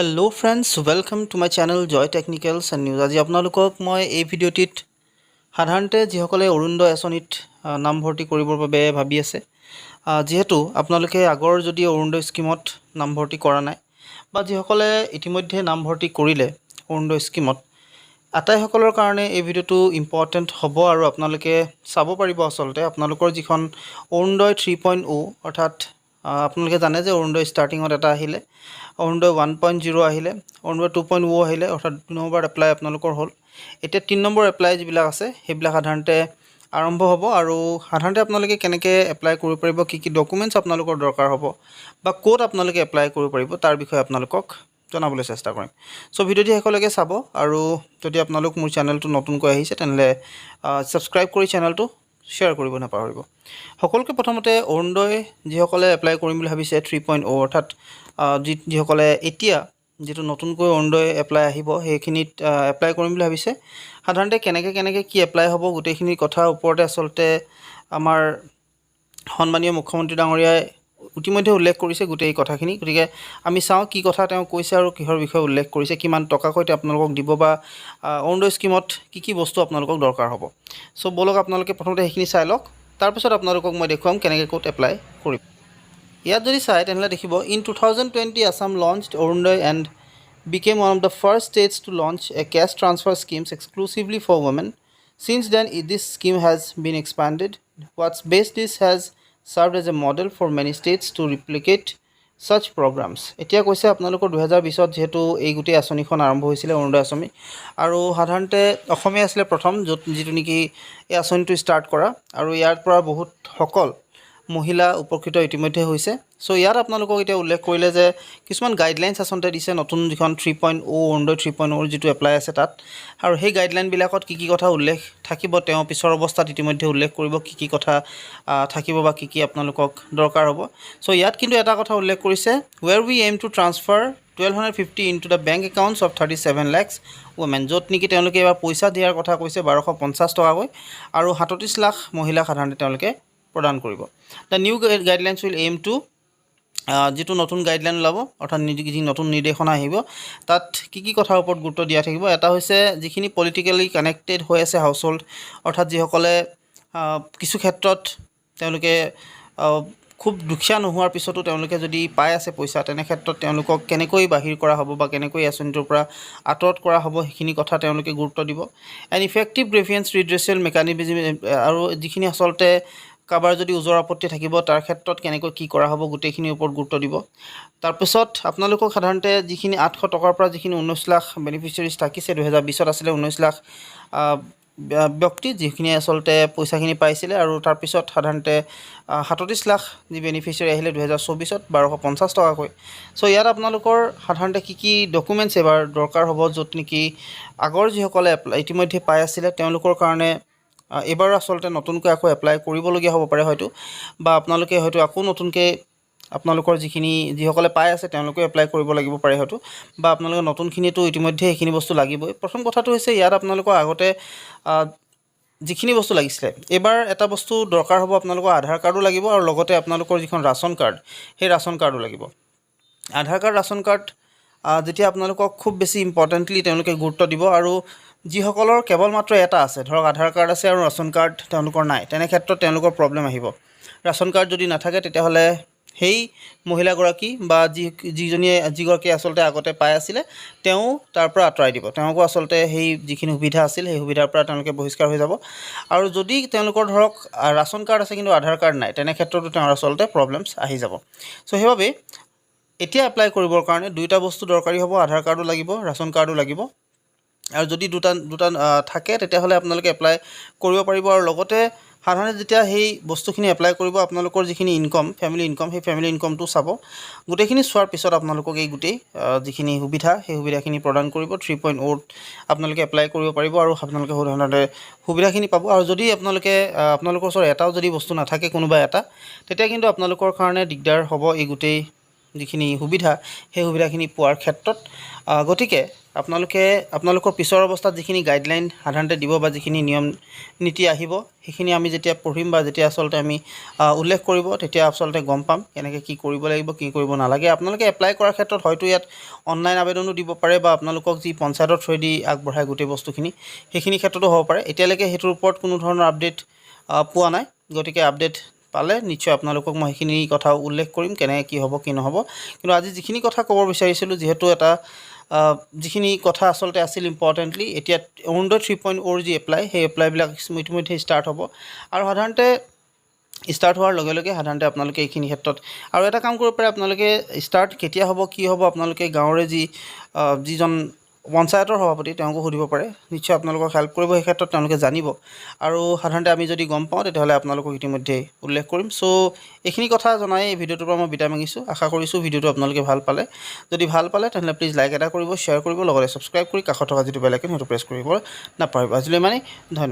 Hello friends, welcome to my channel Joy Technicals and News. আজি আপোনালোকক মই এই ভিডিঅ'টিত সাধাৰণতে যিসকলে অৰুণোদয় আঁচনিত নামভৰ্তি কৰিবৰ বাবে ভাবি আছে যেহেতু আপোনালোকে আগৰ যদি অৰুণোদয় স্কিমত নামভৰ্তি কৰা নাই বা যিসকলে ইতিমধ্যে নামভৰ্তি কৰিলে অৰুণোদয় স্কিমত আটাইসকলৰ কাৰণে এই ভিডিঅ'টো ইম্পৰ্টেণ্ট হ'ব আৰু আপোনালোকে চাব পাৰিব আচলতে আপোনালোকৰ যিখন অৰুণোদয় 3.0 অৰ্থাৎ আপোনালোকে জানে যে অৰুণোদয় ষ্টাৰ্টিঙত এটা আহিলে অৰুণোদয় 1.0 আহিলে অৰুণোদয় 2.0 আহিলে অৰ্থাৎ 2 নম্বৰ এপ্লাই আপোনালোকৰ হ'ল এতিয়া 3 নম্বৰ এপ্লাই যিবিলাক আছে সেইবিলাক সাধাৰণতে আৰম্ভ হ'ব আৰু সাধাৰণতে আপোনালোকে কেনেকৈ এপ্লাই কৰিব পাৰিব কি কি ডকুমেণ্টছ আপোনালোকৰ দৰকাৰ হ'ব বা ক'ত আপোনালোকে এপ্লাই কৰিব পাৰিব তাৰ বিষয়ে আপোনালোকক জনাবলৈ চেষ্টা কৰিম সো ভিডিঅ'টি শেষলৈকে চাব আৰু যদি আপোনালোক মোৰ চেনেলটো নতুনকৈ আহিছে তেনলে সাবস্ক্ৰাইব কৰি চেনেলটো শ্বেয়াৰ কৰিব নাপাহৰিব সকলোকে প্ৰথমতে অৰুণোদয় যিসকলে এপ্লাই কৰিম বুলি ভাবিছে 3.0 অৰ্থাৎ যিসকলে এতিয়া যেটো নতুনকৈ অৰুণোদয় এপ্লাই আহিব সেইখিনিত এপ্লাই কৰিম বুলি ভাবিছে সাধাৰণতে কেনেকৈ কি এপ্লাই হ'ব গোটেইখিনি কথা ওপৰতে আচলতে আমাৰ সন্মানীয় মুখ্যমন্ত্ৰী ডাঙৰীয়াই ইতিমধ্যে উল্লেখ কৰিছে গোটেই কথাখিনি গতিকে আমি চাওঁ কি কথা তেওঁ কৈছে আৰু কিহৰ বিষয়ে উল্লেখ কৰিছে কিমান টকাকৈ আপোনালোকক দিব বা অৰুণোদয় স্কিমত কি বস্তু আপোনালোকক দৰকাৰ হ'ব সো বলক আপোনালোকে প্ৰথমতে সেইখিনি চাই লওক তাৰপিছত আপোনালোকক মই দেখুৱাম কেনেকৈ ক'ত এপ্লাই কৰিম ইয়াত যদি চাই তেনেহ'লে দেখিব in 2020 Assam launched Arunodaya and became one of the first states to launch a cash transfer schemes exclusively for women. Since then, this scheme has been expanded. What's best is has served as a model for many states to replicate such programs. এতিয়া কৈছে আপোনালোকৰ 2020ত যেহেতু এই গোটেই আঁচনিখন আৰম্ভ হৈছিলে অৰুণোদয় আঁচনি আৰু সাধাৰণতে অসমে আছিলে প্ৰথম যেটো নেকি এই আঁচনিটো ষ্টাৰ্ট কৰা আৰু ইয়াৰ পৰা বহুত সকল মহিলা উপকৃত ইতিমধ্যে হৈছে সো ইয়াত আপোনালোকক এতিয়া উল্লেখ কৰিলে যে কিছুমান গাইডলাইনছ আচলতে দিছে নতুন যিখন 3.0 অৰুণোদয় 3.0 যেটো এপ্লাই আছে তাত আৰু সেই গাইডলাইন বিলাকত কি কথা উল্লেখ থাকিব তেওঁ পিছৰ অৱস্থাত ইতিমধ্যে উল্লেখ কৰিব কি কথা থাকিব বা কি আপোনালোকক দৰকাৰ হ'ব সো ইয়াত কিন্তু এটা কথা উল্লেখ কৰিছে where we aim to transfer 1250 into the bank accounts of 37 lakhs women য'ত নেকি তেওঁলোকে এবাৰ পইচা দিয়াৰ কথা কৈছে 1250 টকাকৈ আৰু 37 লাখ মহিলা সাধাৰণতে তেওঁলোকে প্ৰদান কৰিব the new guidelines will aim to যেটো নতুন গাইডলাইন লাব অৰ্থাৎ যি নতুন নিৰ্দেশনা আহিব তাত কি কথাৰ ওপৰত গুৰুত্ব দিয়া থাকিব এটা হৈছে যিখিনি পলিটিক্যালি কানেক্টেড হৈ আছে হাউসহোল্ড অৰ্থাৎ যিসকলে কিছু ক্ষেত্ৰত তেওঁলোকে খুব দুখীয়া নোহোৱাৰ পিছতো তেওঁলোকে যদি পাই আছে পইচা তেনে ক্ষেত্ৰত তেওঁলোকক কেনেকৈ বাহিৰ কৰা হ'ব বা কেনেকৈ আঁচনিটোৰ পৰা আঁতৰত কৰা হ'ব সেইখিনি কথা তেওঁলোকে গুৰুত্ব দিব এন ইফেক্টিভ গ্ৰেভিয়েন্স ৰিড্ৰেছেল মেকানিজম আৰু যিখিনি আচলতে কাবাৰ যদি উজৰ আপত্তি থাকিব তাৰ ক্ষেত্ৰত কেনেকৈ কি কৰা হ'ব গোটেইখিনিৰ ওপৰত গুৰুত্ব দিব তাৰপিছত আপোনালোকক সাধাৰণতে যিখিনি 800 টকাৰ পৰা যিখিনি 19 লাখ বেনিফিচিয়াৰিজ থাকিছে 2020ত আছিলে 19 লাখ ব্যক্তি যিখিনি আচলতে পইচাখিনি পাইছিলে আৰু তাৰপিছত সাধাৰণতে 37 লাখ যি বেনিফিচিয়াৰি আহিলে 2024ত 1250 টকাকৈ সো ইয়াত আপোনালোকৰ সাধাৰণতে কি ডকুমেণ্টছ এবাৰ দৰকাৰ হ'ব য'ত নেকি আগৰ যিসকলে ইতিমধ্যে পাই আছিলে তেওঁলোকৰ কাৰণে এবাৰ আচলতে নতুনকৈ আকৌ এপ্লাই কৰিবলগীয়া হ'ব পাৰে হয়তো বা আপোনালোকে হয়তো আকৌ নতুনকৈ আপোনালোকৰ যিসকলে পাই আছে তেওঁলোকে এপ্লাই কৰিব লাগিব পাৰে হয়তো বা আপোনালোকৰ নতুনখিনিতো ইতিমধ্যে এইখিনি বস্তু লাগিবই প্ৰথম কথাটো হৈছে ইয়াত আপোনালোকৰ আগতে যিখিনি বস্তু লাগিছিলে এবাৰ এটা বস্তু দৰকাৰ হ'ব আপোনালোকৰ আধাৰ কাৰ্ডো লাগিব আৰু লগতে আপোনালোকৰ যিখন ৰাচন কাৰ্ড সেই ৰাচন কাৰ্ডো লাগিব আধাৰ কাৰ্ড ৰাচন কাৰ্ড যেতিয়া আপোনালোকক খুব বেছি ইম্পৰ্টেণ্টলি তেওঁলোকে গুৰুত্ব দিব আৰু যিসকলৰ কেৱল মাত্ৰ এটা আছে ধৰক আধাৰ কাৰ্ড আছে আৰু ৰাচন কাৰ্ড তেওঁলোকৰ নাই তেনে ক্ষেত্ৰত তেওঁলোকৰ প্ৰব্লেম আহিব ৰাচন কাৰ্ড যদি নাথাকে তেতিয়াহ'লে সেই মহিলাগৰাকী বা যিগৰাকী আচলতে আগতে পাই আছিলে তেওঁ তাৰ পৰা আঁতৰাই দিব তেওঁকো আচলতে সেই যিখিনি সুবিধা আছিল সেই সুবিধাৰ পৰা তেওঁলোকে বহিষ্কাৰ হৈ যাব আৰু যদি তেওঁলোকৰ ধৰক ৰাচন কাৰ্ড আছে কিন্তু আধাৰ কাৰ্ড নাই তেনে ক্ষেত্ৰতো তেওঁৰ আচলতে প্ৰব্লেমছ আহি যাব সো সেইবাবে এতিয়া এপ্লাই কৰিবৰ কাৰণে দুইটা বস্তু দৰকাৰী হ'ব আধাৰ কাৰ্ডো লাগিব ৰাচন কাৰ্ডো লাগিব আৰু যদি দুটা থাকে তেতিয়াহ'লে আপোনালোকে এপ্লাই কৰিব পাৰিব আৰু লগতে সাধাৰণতে যেতিয়া সেই বস্তুখিনি এপ্লাই কৰিব আপোনালোকৰ যিখিনি ইনকম ফেমিলি ইনকম সেই ফেমিলি ইনকমটো চাব গোটেইখিনি চোৱাৰ পিছত আপোনালোকক এই গোটেই যিখিনি সুবিধা সেই সুবিধাখিনি প্ৰদান কৰিব 3.0 আপোনালোকে এপ্লাই কৰিব পাৰিব আৰু আপোনালোকে সাধাৰণতে সুবিধাখিনি পাব আৰু যদি আপোনালোকৰ ওচৰত এটাও যদি বস্তু নাথাকে কোনোবা এটা তেতিয়া কিন্তু আপোনালোকৰ কাৰণে দিগদাৰ হ'ব এই গোটেই যিখিনি সুবিধা সেই সুবিধাখিনি পোৱাৰ ক্ষেত্ৰত গতিকে আপোনালোকৰ পিছৰ অৱস্থাত যিখিনি গাইডলাইন সাধাৰণতে দিব বা যিখিনি নিয়ম নীতি আহিব সেইখিনি আমি যেতিয়া পঢ়িম বা যেতিয়া আচলতে আমি উল্লেখ কৰিব তেতিয়া আচলতে গম পাম কেনেকৈ কি কৰিব লাগিব কি কৰিব নালাগে। আপোনালোকে এপ্লাই কৰাৰ ক্ষেত্ৰত হয়তো ইয়াত অনলাইন আবেদনো দিব পাৰে বা আপোনালোকক যি পঞ্চায়তৰ থ্ৰুৱেদি আগবঢ়ায় গোটেই বস্তুখিনি সেইখিনি ক্ষেত্ৰতো হ'ব পাৰে। এতিয়ালৈকে সেইটোৰ ওপৰত কোনো ধৰণৰ আপডেট পোৱা নাই, গতিকে আপডেট পালে নিশ্চয় আপোনালোকক মই সেইখিনি কথা উল্লেখ কৰিম কেনেকৈ কি হ'ব কি নহ'ব। কিন্তু আজি যিখিনি কথা ক'ব বিচাৰিছিলোঁ, যিহেতু এটা যিখিনি কথা আচলতে আছিল ইম্পৰ্টেণ্টলি, এতিয়া অৰুণোদয় 3.0 যি এপ্লাই সেই এপ্লাইবিলাক ইতিমধ্যে ষ্টাৰ্ট হ'ব আৰু সাধাৰণতে ষ্টাৰ্ট হোৱাৰ লগে লগে সাধাৰণতে আপোনালোকে এইখিনি ক্ষেত্ৰত আৰু এটা কাম কৰিব পাৰে। আপোনালোকে ষ্টাৰ্ট কেতিয়া হ'ব কি হ'ব আপোনালোকে গাঁৱৰে যিজন পঞ্চায়তৰ সভাপতি তেওঁকো সুধিব পাৰে, নিশ্চয় আপোনালোকক হেল্প কৰিব সেই ক্ষেত্ৰত, তেওঁলোকে জানিব। আৰু সাধাৰণতে আমি যদি গম পাওঁ তেতিয়াহ'লে আপোনালোকক ইতিমধ্যে উল্লেখ কৰিম। চ' এইখিনি কথা জনাই এই ভিডিঅ'টোৰ পৰা মই বিদায় মাগিছোঁ। আশা কৰিছোঁ ভিডিঅ'টো আপোনালোকে ভাল পালে। যদি ভাল পালে তেনেহ'লে প্লিজ লাইক এটা কৰিব, শ্বেয়াৰ কৰিব, লগতে ছাবস্ক্ৰাইব কৰি কাষত থকা যিটো বেল আইকন সেইটো প্ৰেছ কৰিব নাপাহৰিব। আজিলৈ মানে ধন্যবাদ।